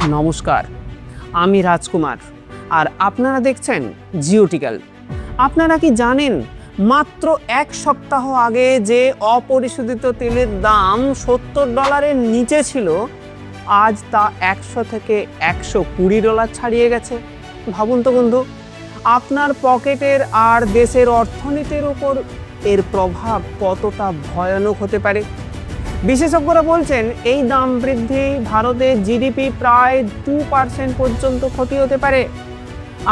নমস্কার, আমি রাজকুমার আর আপনারা দেখছেন জিওটিক্যাল। আপনারা কি জানেন মাত্র এক সপ্তাহ আগে যে অপরিশোধিত তেলের দাম $70 নিচে ছিল, আজ তা 100 থেকে $120 ছাড়িয়ে গেছে। ভাবুন তো বন্ধু, আপনার পকেটের আর দেশের অর্থনীতির উপর এর প্রভাব কতটা ভয়ানক হতে পারে। বিশেষজ্ঞরা বলছেন এই দাম বৃদ্ধি ভারতের জিডিপি প্রায় 2% পর্যন্ত ক্ষতি হতে পারে।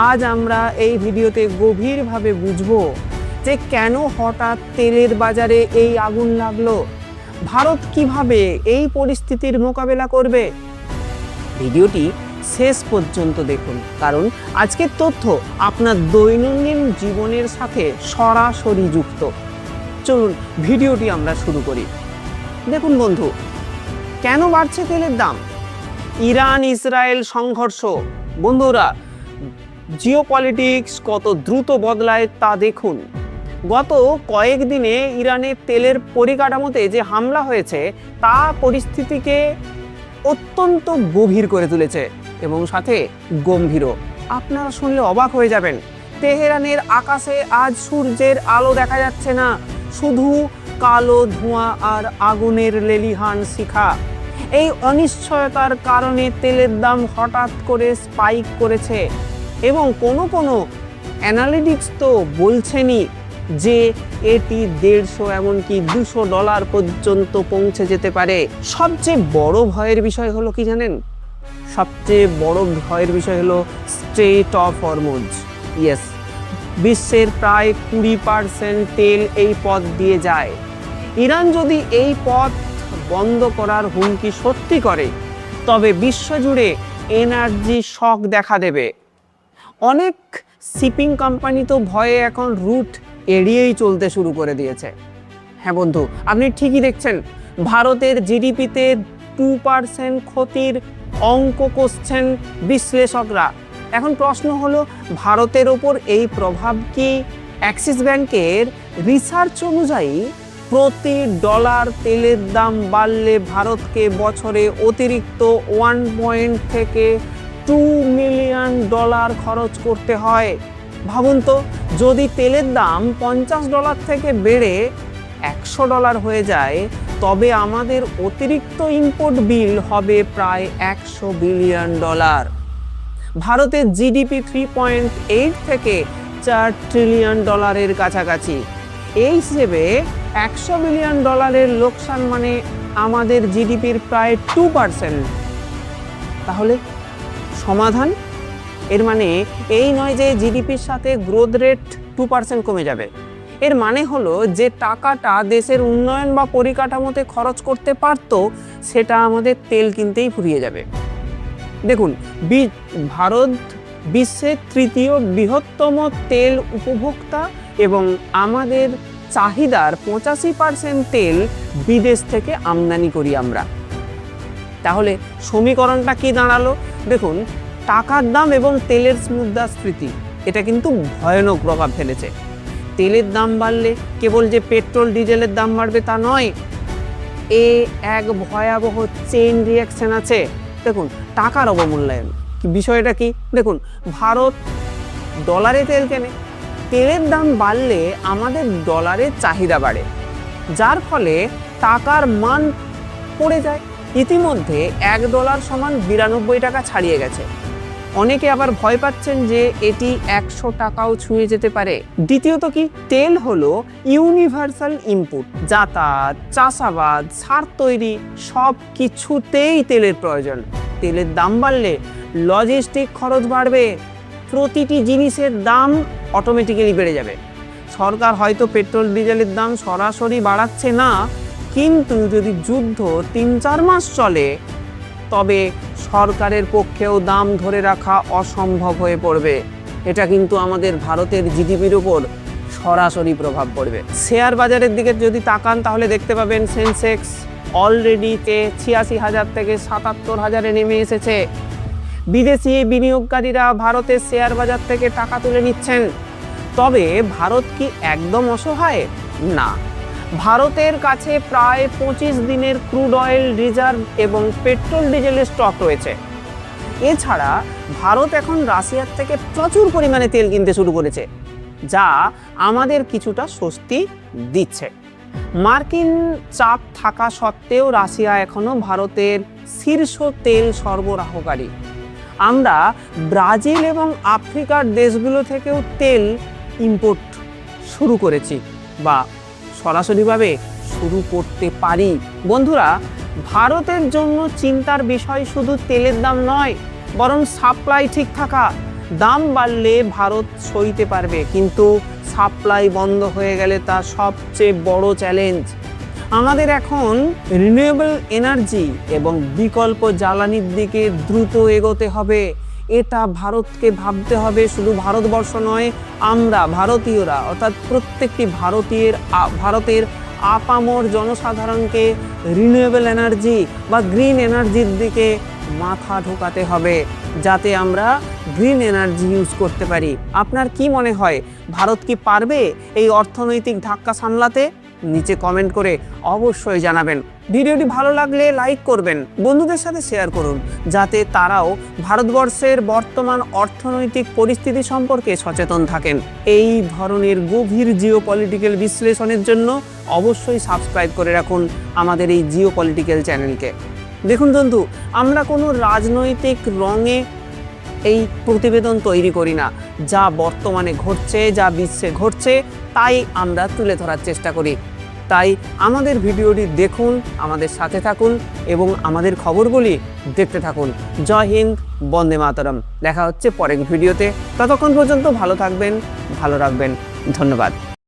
আজ আমরা এই ভিডিওতে গভীরভাবে বুঝব যে কেন হঠাৎ তেলের বাজারে এই আগুন লাগলো, ভারত কিভাবে এই পরিস্থিতির মোকাবেলা করবে। ভিডিওটি শেষ পর্যন্ত দেখুন, কারণ আজকের তথ্য আপনার দৈনন্দিন জীবনের সাথে সরাসরি যুক্ত। চলুন ভিডিওটি আমরা শুরু করি। দেখুন বন্ধু, কেন বাড়ছে তেলের দাম? ইরান ইসরায়েল সংঘর্ষ। বন্ধুরা, জিওপলিটিক্স কত দ্রুত বদলায় তা দেখুন। গত কয়েকদিনে ইরানের তেলের পরিকাঠামোতে যে হামলা হয়েছে তা পরিস্থিতিকে অত্যন্ত গভীর করে তুলেছে এবং সাথে গম্ভীরও। আপনারা শুনলে অবাক হয়ে যাবেন। তেহরানের আকাশে আজ সূর্যের আলো দেখা যাচ্ছে না, শুধু কালো ধোঁয়া আর আগুনের লেলিহান শিখা। এই অনিশ্চয়তার কারণে তেলের দাম হঠাৎ করে স্পাইক করেছে এবং কোনো অ্যানালিটিক্স তো বলছেনই যে এটি 150 এমনকি $200 পর্যন্ত পৌঁছে যেতে পারে। সবচেয়ে বড় ভয়ের বিষয় হলো কি জানেন? সবচেয়ে বড় ভয়ের বিষয় হলো স্ট্রেইট অফ হরমুজ। ইয়েস, বিশ্বের প্রায় 20% তেল এই পথ দিয়ে যায়। ইরান যদি এই পথ বন্ধ করার হুমকি সত্যি করে, তবে বিশ্বজুড়ে এনার্জি শক দেখা দেবে। অনেক শিপিং কোম্পানি তো ভয়ে এখন রুট এড়িয়েই চলতে শুরু করে দিয়েছে। হ্যাঁ বন্ধু, আপনি ঠিকই দেখছেন। ভারতের জিডিপিতে 2% ক্ষতির অঙ্ক কষছেন বিশ্লেষকরা। এখন প্রশ্ন হলো, ভারতের ওপর এই প্রভাব কি? অ্যাক্সিস ব্যাংকের রিসার্চ অনুযায়ী প্রতি ডলার তেলের দাম বাড়লে ভারতকে বছরে অতিরিক্ত 1 থেকে $2 মিলিয়ন খরচ করতে হয়। ভাবুন তো, যদি তেলের দাম $50 থেকে বেড়ে $100 হয়ে যায়, তবে আমাদের অতিরিক্ত ইম্পোর্ট বিল হবে প্রায় $100 বিলিয়ন। ভারতের জিডিপি 3.8 থেকে $4 ট্রিলিয়ন কাছাকাছি। এই হিসেবে $100 বিলিয়ন লোকসান মানে আমাদের জিডিপির প্রায় 2%। তাহলে সমাধান? এর মানে এই নয় যে জিডিপির সাথে গ্রোথ রেট 2% কমে যাবে। এর মানে হলো যে টাকাটা দেশের উন্নয়ন বা পরিকাঠামোতে খরচ করতে পারত, সেটা আমাদের তেল কিনতেই ফুরিয়ে যাবে। দেখুন, ভারত বিশ্বের 3য় বৃহত্তম তেল উপভোক্তা এবং আমাদের চাহিদার 85% তেল বিদেশ থেকে আমদানি করি আমরা। তাহলে সমীকরণটা কি দাঁড়ালো? দেখুন, টাকার দাম এবং তেলের মুদ্রাস্ফীতি, এটা কিন্তু ভয়ানক প্রভাব ফেলেছে। তেলের দাম বাড়লে কেবল যে পেট্রোল ডিজেলের দাম বাড়বে তা নয়, এক ভয়াবহ চেইন রিঅ্যাকশন আছে। দেখুন, টাকার অবমূল্যায়ন। বিষয়টা কি? দেখুন, ভারত ডলারে তেল কেনে, তেলের দাম বাড়লে আমাদের ডলারের চাহিদা বাড়ে, যার ফলে টাকার মান পড়ে যায়। ইতিমধ্যে $1 সমান 92 টাকা ছাড়িয়ে গেছে। অনেকে আবার ভয় পাচ্ছেন যে এটি 100 টাকাও ছুঁয়ে যেতে পারে। দ্বিতীয়ত কি? তেল হলো ইউনিভার্সাল ইনপুট। যাতায়াত, চাষাবাদ, সার তৈরি সব কিছুতেই তেলের প্রয়োজন। তেলের দাম বাড়লে লজিস্টিক খরচ বাড়বে, প্রতিটি জিনিসের দাম অটোমেটিক্যালি বেড়ে যাবে। সরকার হয়তো পেট্রোল ডিজেলের দাম সরাসরি বাড়াচ্ছে না, কিন্তু যদি যুদ্ধ 3-4 মাস চলে, তবে সরকারের পক্ষেও দাম ধরে রাখা অসম্ভব হয়ে পড়বে। এটা কিন্তু আমাদের ভারতের জিডিপির উপর সরাসরি প্রভাব পড়বে। শেয়ার বাজারের দিকে যদি তাকান, তাহলে দেখতে পাবেন সেন্সেক্স অলরেডি 86,000 থেকে 77,000-এ নেমে এসেছে। বিদেশি বিনিয়োগকারীরা ভারতের শেয়ার বাজার থেকে টাকা তুলে নিচ্ছেন। তবে ভারত কি একদম অসহায়? না, ভারতের কাছে প্রায় 25 দিনের ক্রুড অয়েল রিজার্ভ এবং পেট্রোল ডিজেলের স্টক রয়েছে। এছাড়া ভারত এখন রাশিয়ার থেকে প্রচুর পরিমাণে তেল কিনতে শুরু করেছে, যা আমাদের কিছুটা স্বস্তি দিচ্ছে। মার্কিন চাপ থাকা সত্ত্বেও রাশিয়া এখনো ভারতের শীর্ষ তেল সরবরাহকারী। আমরা ব্রাজিল এবং আফ্রিকার দেশগুলো থেকেও তেল ইম্পোর্ট শুরু করেছি বা সরাসরিভাবে শুরু করতে পারি। বন্ধুরা, ভারতের জন্য চিন্তার বিষয় শুধু তেলের দাম নয়, বরং সাপ্লাই ঠিক থাকা। দাম বাড়লে ভারত সইতে পারবে, কিন্তু সাপ্লাই বন্ধ হয়ে গেলে তা সবচেয়ে বড় চ্যালেঞ্জ। আমাদের এখন রিনিউয়েবল এনার্জি এবং বিকল্প জ্বালানির দিকে দ্রুত এগোতে হবে। এটা ভারতকে ভাবতে হবে, শুধু ভারতবর্ষ নয়, আমরা ভারতীয়রা অর্থাৎ প্রত্যেকটি ভারতের আপামর জনসাধারণকে রিনিউয়েবল এনার্জি বা গ্রিন এনার্জির দিকে মাথা ঢোকাতে হবে, যাতে আমরা গ্রিন এনার্জি ইউজ করতে পারি। আপনার কি মনে হয়, ভারত কি পারবে এই অর্থনৈতিক ধাক্কা সামলাতে? নিচে কমেন্ট করে অবশ্যই জানাবেন। ভিডিওটি ভালো লাগলে লাইক করবেন, বন্ধুদের সাথে শেয়ার করুন, যাতে তারাও ভারতবর্ষের বর্তমান অর্থনৈতিক পরিস্থিতি সম্পর্কে সচেতন থাকেন। এই ধরনের গভীর জিওপলিটিক্যাল বিশ্লেষণের জন্য অবশ্যই সাবস্ক্রাইব করে রাখুন আমাদের এই জিওপলিটিক্যাল চ্যানেলকে। দেখুন বন্ধু, আমরা কোনো রাজনৈতিক রঙে এই প্রতিবেদন তৈরি করি না। যা বর্তমানে ঘটছে, যা বিশ্বে ঘটছে, তাই আমরা তুলে ধরার চেষ্টা করি। তাই আমাদের ভিডিওটি দেখুন, আমাদের সাথে থাকুন এবং আমাদের খবরগুলি দেখতে থাকুন। জয় হিন্দ, বন্দে মাতরম। দেখা হচ্ছে পরের ভিডিওতে। ততক্ষণ পর্যন্ত ভালো থাকবেন, ভালো রাখবেন। ধন্যবাদ।